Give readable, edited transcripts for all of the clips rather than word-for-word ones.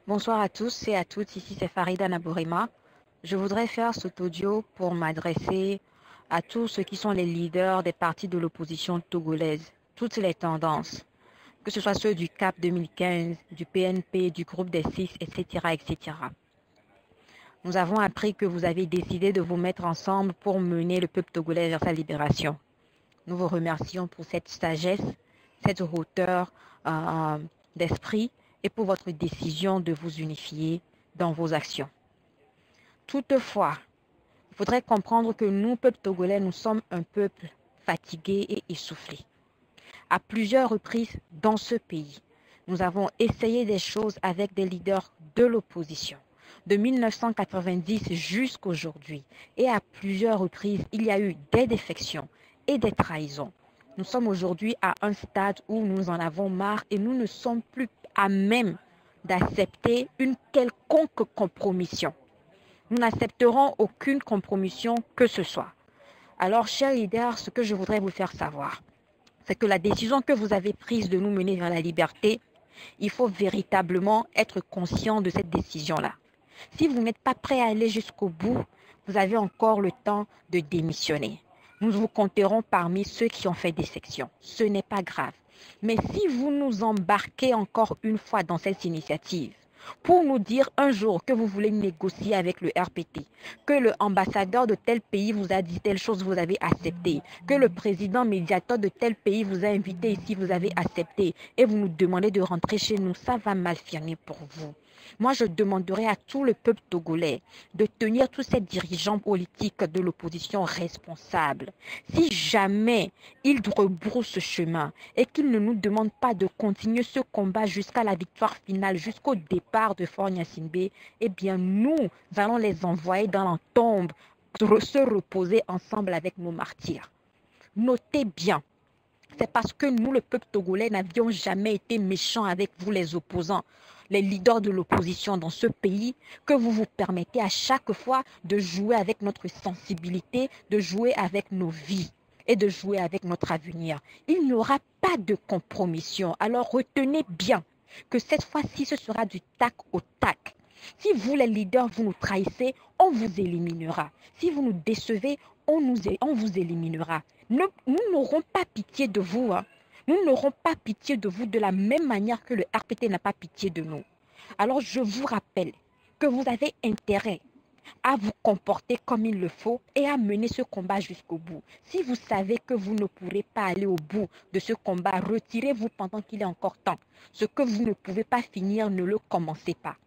Bonsoir à tous et à toutes, ici c'est Farida Nabourima. Je voudrais faire cet audio pour m'adresser à tous ceux qui sont les leaders des partis de l'opposition togolaise, toutes les tendances, que ce soit ceux du CAP 2015, du PNP, du groupe des Six, etc., etc. Nous avons appris que vous avez décidé de vous mettre ensemble pour mener le peuple togolais vers sa libération. Nous vous remercions pour cette sagesse, cette hauteur euh, d'esprit et pour votre décision de vous unifier dans vos actions. Toutefois, il faudrait comprendre que nous, peuple togolais, nous sommes un peuple fatigué et essoufflé. À plusieurs reprises dans ce pays, nous avons essayé des choses avec des leaders de l'opposition, de 1990 jusqu'à aujourd'hui. Et à plusieurs reprises, il y a eu des défections et des trahisons. Nous sommes aujourd'hui à un stade où nous en avons marre et nous ne sommes plus à même d'accepter une quelconque compromission. Nous n'accepterons aucune compromission que ce soit. Alors, chers leaders, ce que je voudrais vous faire savoir, c'est que la décision que vous avez prise de nous mener vers la liberté, il faut véritablement être conscient de cette décision-là. Si vous n'êtes pas prêt à aller jusqu'au bout, vous avez encore le temps de démissionner. Nous vous compterons parmi ceux qui ont fait des sections. Ce n'est pas grave. Mais si vous nous embarquez encore une fois dans cette initiative, pour nous dire un jour que vous voulez négocier avec le RPT, que le ambassadeur de tel pays vous a dit telle chose, vous avez accepté, que le président médiateur de tel pays vous a invité ici, vous avez accepté, et vous nous demandez de rentrer chez nous, ça va mal finir pour vous. Moi, je demanderai à tout le peuple togolais de tenir tous ces dirigeants politiques de l'opposition responsables. Si jamais ils rebroussent ce chemin et qu'ils ne nous demandent pas de continuer ce combat jusqu'à la victoire finale, jusqu'au départ de Fort Gnassingbé, eh bien nous allons les envoyer dans la tombe, se reposer ensemble avec nos martyrs. Notez bien. C'est parce que nous, le peuple togolais, n'avions jamais été méchants avec vous, les opposants, les leaders de l'opposition dans ce pays, que vous vous permettez à chaque fois de jouer avec notre sensibilité, de jouer avec nos vies et de jouer avec notre avenir. Il n'y aura pas de compromission. Alors retenez bien que cette fois-ci, ce sera du tac au tac. Si vous, les leaders, vous nous trahissez, on vous éliminera. Si vous nous décevez, on vous éliminera. Nous n'aurons pas pitié de vous. Nous n'aurons pas pitié de vous de la même manière que le RPT n'a pas pitié de nous. Alors je vous rappelle que vous avez intérêt à vous comporter comme il le faut et à mener ce combat jusqu'au bout. Si vous savez que vous ne pourrez pas aller au bout de ce combat, retirez-vous pendant qu'il est encore temps. Ce que vous ne pouvez pas finir, ne le commencez pas.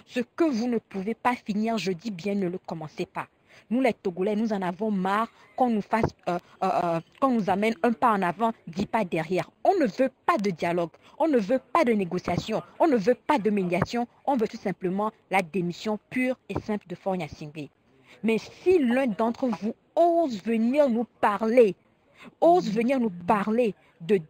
Ce que vous ne pouvez pas finir, je dis bien, ne le commencez pas. Nous, les Togolais, nous en avons marre qu'on nous amène un pas en avant, 10 pas derrière. On ne veut pas de dialogue, on ne veut pas de négociation, on ne veut pas de médiation, on veut tout simplement la démission pure et simple de Fort Gnassingbé. Mais si l'un d'entre vous ose venir nous parler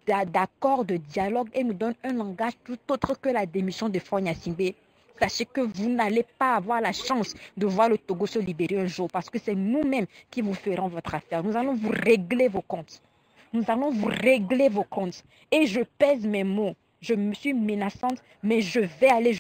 d'accord, de dialogue et nous donne un langage tout autre que la démission de Fort Gnassingbé, sachez que vous n'allez pas avoir la chance de voir le Togo se libérer un jour parce que c'est nous-mêmes qui vous ferons votre affaire. Nous allons vous régler vos comptes. Nous allons vous régler vos comptes. Et je pèse mes mots. Je me suis menaçante, mais je vais aller